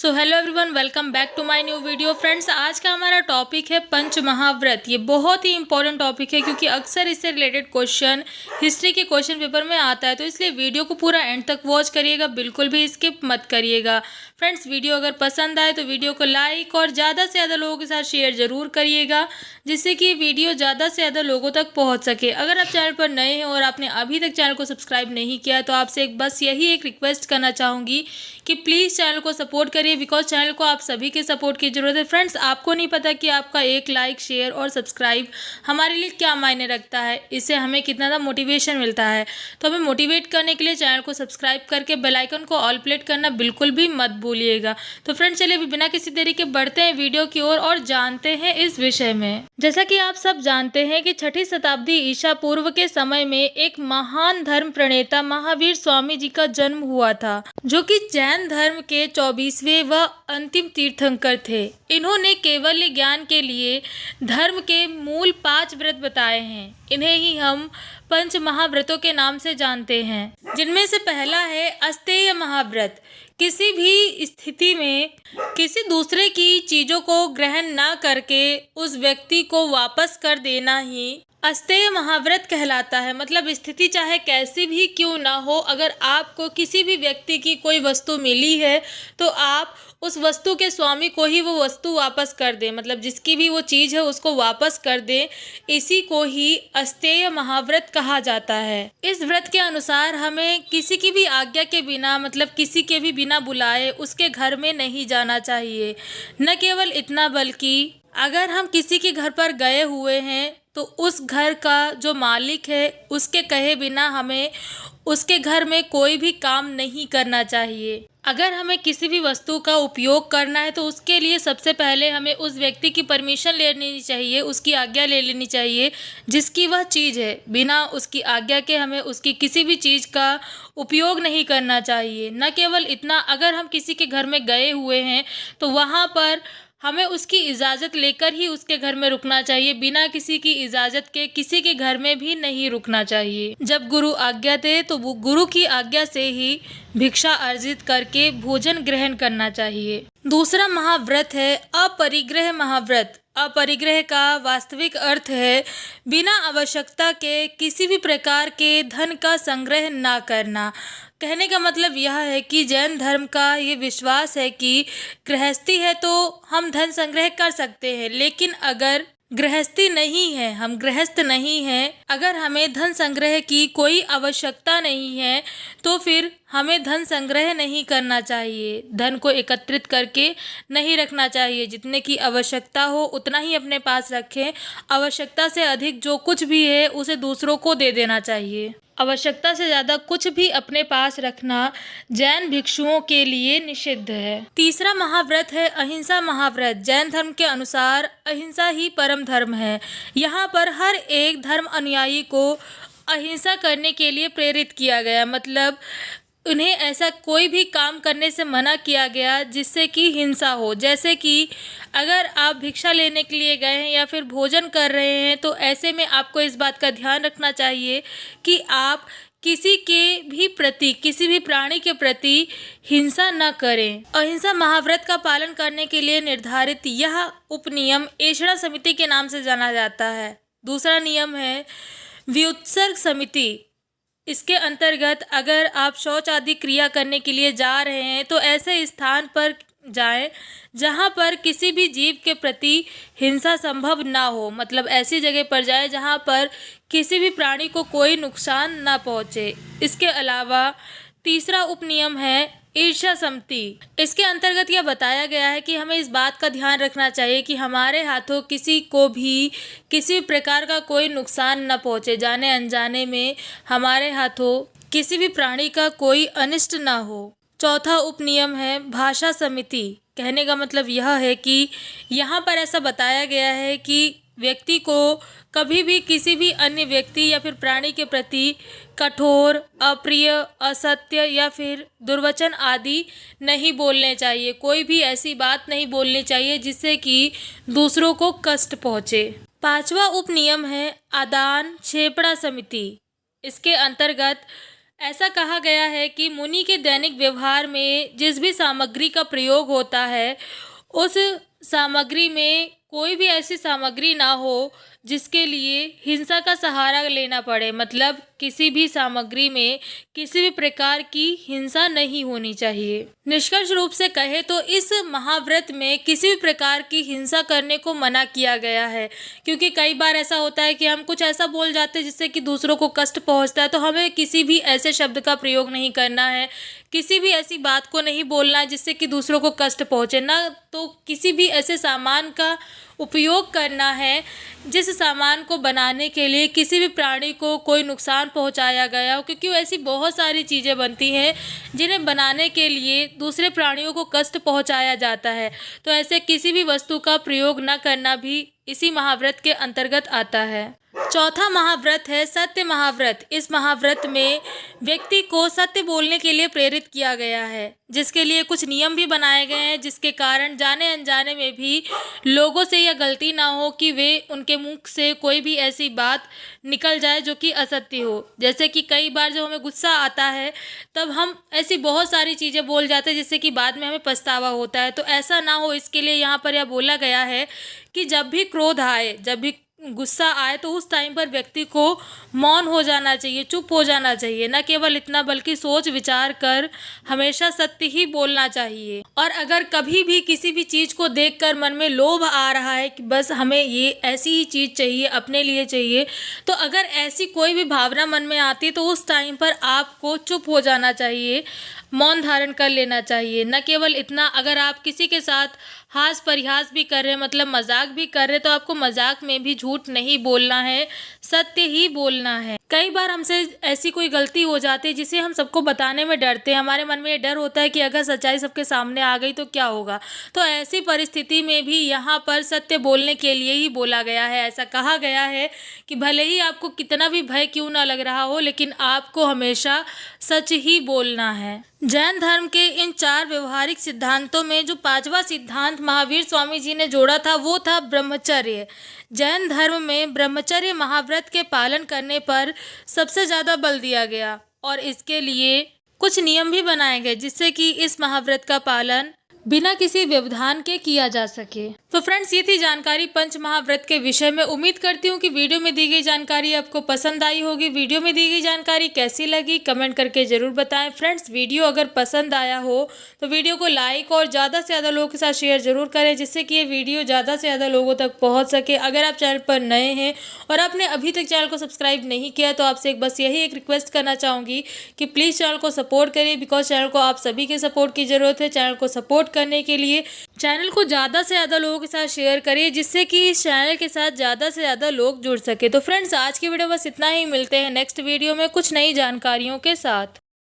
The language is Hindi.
So hello everyone, welcome back to my new video. Friends, आज का हमारा टॉपिक है पंच महाव्रत। ये बहुत ही इंपॉर्टेंट टॉपिक है क्योंकि अक्सर इससे रिलेटेड क्वेश्चन हिस्ट्री के क्वेश्चन पेपर में आता है, तो इसलिए वीडियो को पूरा एंड तक वॉच करिएगा, बिल्कुल भी स्किप मत करिएगा। फ्रेंड्स, वीडियो अगर पसंद आए तो वीडियो को लाइक और ज़्यादा से ज़्यादा लोगों के साथ शेयर ज़रूर करिएगा, जिससे कि वीडियो ज़्यादा से ज़्यादा लोगों तक पहुँच सके। अगर आप चैनल पर नए हैं और आपने अभी तक चैनल को सब्सक्राइब नहीं किया तो आपसे बस यही एक रिक्वेस्ट करना चाहूँगी कि प्लीज़ चैनल को सपोर्ट करिए, बिकॉज चैनल को आप सभी के सपोर्ट की ज़रूरत है। फ्रेंड्स, आपको नहीं पता कि आपका एक लाइक, शेयर और सब्सक्राइब हमारे लिए क्या मायने रखता है, इससे हमें कितना ज़्यादा मोटिवेशन मिलता है। तो हमें मोटिवेट करने के लिए चैनल को सब्सक्राइब करके बेल आइकन को ऑल प्लेट करना बिल्कुल भी मत भूलिएगा। तो फ्रेंड्स, चलिए अभी बिना किसी देरी के बढ़ते हैं वीडियो की ओर और जानते हैं इस विषय में। जैसा कि आप सब जानते हैं कि 6ठी शताब्दी ईसा पूर्व के समय में एक महान धर्म प्रणेता महावीर स्वामी जी का जन्म हुआ था, जो कि जैन धर्म के 24वें व अंतिम तीर्थंकर थे। इन्होंने केवल ज्ञान के लिए धर्म के मूल 5 व्रत बताए हैं। इन्हें ही हम पंच महाव्रतों के नाम से जानते हैं, जिनमें से पहला है अस्तेय महाव्रत। किसी भी स्थिति में किसी दूसरे की चीज़ों को ग्रहण ना करके उस व्यक्ति को वापस कर देना ही अस्तेय महाव्रत कहलाता है। मतलब स्थिति चाहे कैसी भी क्यों ना हो, अगर आपको किसी भी व्यक्ति की कोई वस्तु मिली है तो आप उस वस्तु के स्वामी को ही वो वस्तु वापस कर दें, मतलब जिसकी भी वो चीज़ है उसको वापस कर दें। इसी को ही अस्तेय महाव्रत कहा जाता है। इस व्रत के अनुसार हमें किसी की भी आज्ञा के बिना, मतलब किसी के भी बिना बुलाए उसके घर में नहीं जाना चाहिए। न केवल इतना, बल्कि अगर हम किसी के घर पर गए हुए हैं तो उस घर का जो मालिक है उसके कहे बिना हमें उसके घर में कोई भी काम नहीं करना चाहिए। अगर हमें किसी भी वस्तु का उपयोग करना है तो उसके लिए सबसे पहले हमें उस व्यक्ति की परमिशन ले लेनी चाहिए, उसकी आज्ञा ले लेनी चाहिए जिसकी वह चीज़ है। बिना उसकी आज्ञा के हमें उसकी किसी भी चीज़ का उपयोग नहीं करना चाहिए। न केवल इतना, अगर हम किसी के घर में गए हुए हैं तो वहाँ पर हमें उसकी इजाज़त लेकर ही उसके घर में रुकना चाहिए। बिना किसी की इजाज़त के किसी के घर में भी नहीं रुकना चाहिए। जब गुरु आज्ञा दे तो वो गुरु की आज्ञा से ही भिक्षा अर्जित करके भोजन ग्रहण करना चाहिए। दूसरा महाव्रत है अपरिग्रह महाव्रत। अपरिग्रह का वास्तविक अर्थ है बिना आवश्यकता के किसी भी प्रकार के धन का संग्रह ना करना। कहने का मतलब यह है कि जैन धर्म का ये विश्वास है कि गृहस्थी है तो हम धन संग्रह कर सकते हैं, लेकिन अगर गृहस्थी नहीं है, हम गृहस्थ नहीं हैं, अगर हमें धन संग्रह की कोई आवश्यकता नहीं है तो फिर हमें धन संग्रह नहीं करना चाहिए। धन को एकत्रित करके नहीं रखना चाहिए। जितने की आवश्यकता हो उतना ही अपने पास रखें। आवश्यकता से अधिक जो कुछ भी है उसे दूसरों को दे देना चाहिए। आवश्यकता से ज़्यादा कुछ भी अपने पास रखना जैन भिक्षुओं के लिए निषिद्ध है। तीसरा महाव्रत है अहिंसा महाव्रत। जैन धर्म के अनुसार अहिंसा ही परम धर्म है। यहाँ पर हर एक धर्म अनुयायी को अहिंसा करने के लिए प्रेरित किया गया, मतलब उन्हें ऐसा कोई भी काम करने से मना किया गया जिससे कि हिंसा हो। जैसे कि अगर आप भिक्षा लेने के लिए गए हैं या फिर भोजन कर रहे हैं तो ऐसे में आपको इस बात का ध्यान रखना चाहिए कि आप किसी के भी प्रति, किसी भी प्राणी के प्रति हिंसा न करें। अहिंसा महाव्रत का पालन करने के लिए निर्धारित यह उपनियम एषणा समिति के नाम से जाना जाता है। दूसरा नियम है व्युत्सर्ग समिति। इसके अंतर्गत अगर आप शौच आदि क्रिया करने के लिए जा रहे हैं तो ऐसे स्थान पर जाएं जहां पर किसी भी जीव के प्रति हिंसा संभव ना हो, मतलब ऐसी जगह पर जाएं जहां पर किसी भी प्राणी को कोई नुकसान ना पहुंचे। इसके अलावा तीसरा उपनियम है ईर्ष्या सम्मति। इसके अंतर्गत यह बताया गया है कि हमें इस बात का ध्यान रखना चाहिए कि हमारे हाथों किसी को भी किसी प्रकार का कोई नुकसान न पहुंचे। जाने अनजाने में हमारे हाथों किसी भी प्राणी का कोई अनिष्ट ना हो। चौथा उपनियम है भाषा समिति। कहने का मतलब यह है कि यहाँ पर ऐसा बताया गया है कि व्यक्ति को कभी भी किसी भी अन्य व्यक्ति या फिर प्राणी के प्रति कठोर, अप्रिय, असत्य या फिर दुर्वचन आदि नहीं बोलने चाहिए। कोई भी ऐसी बात नहीं बोलनी चाहिए जिससे कि दूसरों को कष्ट पहुँचे। पांचवा उपनियम है आदान क्षेपणा समिति। इसके अंतर्गत ऐसा कहा गया है कि मुनि के दैनिक व्यवहार में जिस भी सामग्री का प्रयोग होता है, उस सामग्री में कोई भी ऐसी सामग्री ना हो जिसके लिए हिंसा का सहारा लेना पड़े। मतलब किसी भी सामग्री में किसी भी प्रकार की हिंसा नहीं होनी चाहिए। निष्कर्ष रूप से कहे तो इस महाव्रत में किसी भी प्रकार की हिंसा करने को मना किया गया है, क्योंकि कई बार ऐसा होता है कि हम कुछ ऐसा बोल जाते हैं जिससे कि दूसरों को कष्ट पहुंचता है। तो हमें किसी भी ऐसे शब्द का प्रयोग नहीं करना है, किसी भी ऐसी बात को नहीं बोलना है जिससे कि दूसरों को कष्ट पहुंचे, ना तो किसी भी ऐसे सामान का उपयोग करना है जिस सामान को बनाने के लिए किसी भी प्राणी को कोई नुकसान पहुंचाया गया हो, क्योंकि ऐसी बहुत सारी चीज़ें बनती हैं जिन्हें बनाने के लिए दूसरे प्राणियों को कष्ट पहुंचाया जाता है। तो ऐसे किसी भी वस्तु का प्रयोग न करना भी इसी महाव्रत के अंतर्गत आता है। चौथा महाव्रत है सत्य महाव्रत। इस महाव्रत में व्यक्ति को सत्य बोलने के लिए प्रेरित किया गया है, जिसके लिए कुछ नियम भी बनाए गए हैं, जिसके कारण जाने अनजाने में भी लोगों से यह गलती ना हो कि वे उनके मुख से कोई भी ऐसी बात निकल जाए जो कि असत्य हो। जैसे कि कई बार जब हमें गुस्सा आता है तब हम ऐसी बहुत सारी चीज़ें बोल जाते हैं जिससे कि बाद में हमें पछतावा होता है। तो ऐसा ना हो इसके लिए यहाँ पर यह बोला गया है कि जब भी क्रोध आए, जब भी गुस्सा आए, तो उस टाइम पर व्यक्ति को मौन हो जाना चाहिए, चुप हो जाना चाहिए। न केवल इतना बल्कि सोच विचार कर हमेशा सत्य ही बोलना चाहिए। और अगर कभी भी किसी भी चीज़ को देखकर मन में लोभ आ रहा है कि बस हमें ये ऐसी ही चीज़ चाहिए, अपने लिए चाहिए, तो अगर ऐसी कोई भी भावना मन में आती है तो उस टाइम पर आपको चुप हो जाना चाहिए, मौन धारण कर लेना चाहिए। न केवल इतना, अगर आप किसी के साथ हास परिहास भी कर रहे हैं, मतलब मजाक भी कर रहे हैं, तो आपको मजाक में भी झूठ नहीं बोलना है, सत्य ही बोलना है। कई बार हमसे ऐसी कोई गलती हो जाती है जिसे हम सबको बताने में डरते हैं। हमारे मन में ये डर होता है कि अगर सच्चाई सबके सामने आ गई तो क्या होगा। तो ऐसी परिस्थिति में भी यहाँ पर सत्य बोलने के लिए ही बोला गया है। ऐसा कहा गया है कि भले ही आपको कितना भी भय क्यों ना लग रहा हो, लेकिन आपको हमेशा सच ही बोलना है। जैन धर्म के इन 4 व्यवहारिक सिद्धांतों में जो 5वां सिद्धांत महावीर स्वामी जी ने जोड़ा था वो था ब्रह्मचर्य। जैन धर्म में ब्रह्मचर्य महाव्रत के पालन करने पर सबसे ज़्यादा बल दिया गया और इसके लिए कुछ नियम भी बनाए गए जिससे कि इस महाव्रत का पालन बिना किसी व्यवधान के किया जा सके। तो फ्रेंड्स, ये थी जानकारी पंच महाव्रत के विषय में। उम्मीद करती हूँ कि वीडियो में दी गई जानकारी आपको पसंद आई होगी। वीडियो में दी गई जानकारी कैसी लगी कमेंट करके ज़रूर बताएं। फ्रेंड्स, वीडियो अगर पसंद आया हो तो वीडियो को लाइक और ज़्यादा से ज़्यादा लोगों के साथ शेयर ज़रूर करें, जिससे कि ये वीडियो ज़्यादा से ज़्यादा लोगों तक पहुँच सके। अगर आप चैनल पर नए हैं और आपने अभी तक चैनल को सब्सक्राइब नहीं किया तो आपसे बस यही एक रिक्वेस्ट करना चाहूँगी कि प्लीज़ चैनल को सपोर्ट करिए, बिकॉज चैनल को आप सभी के सपोर्ट की ज़रूरत है। चैनल को सपोर्ट करने के लिए चैनल को ज़्यादा से ज़्यादा लोगों के साथ शेयर करिए, जिससे कि इस चैनल के साथ ज़्यादा से ज़्यादा लोग जुड़ सके। तो फ्रेंड्स, आज की वीडियो बस इतना ही। मिलते हैं नेक्स्ट वीडियो में कुछ नई जानकारियों के साथ।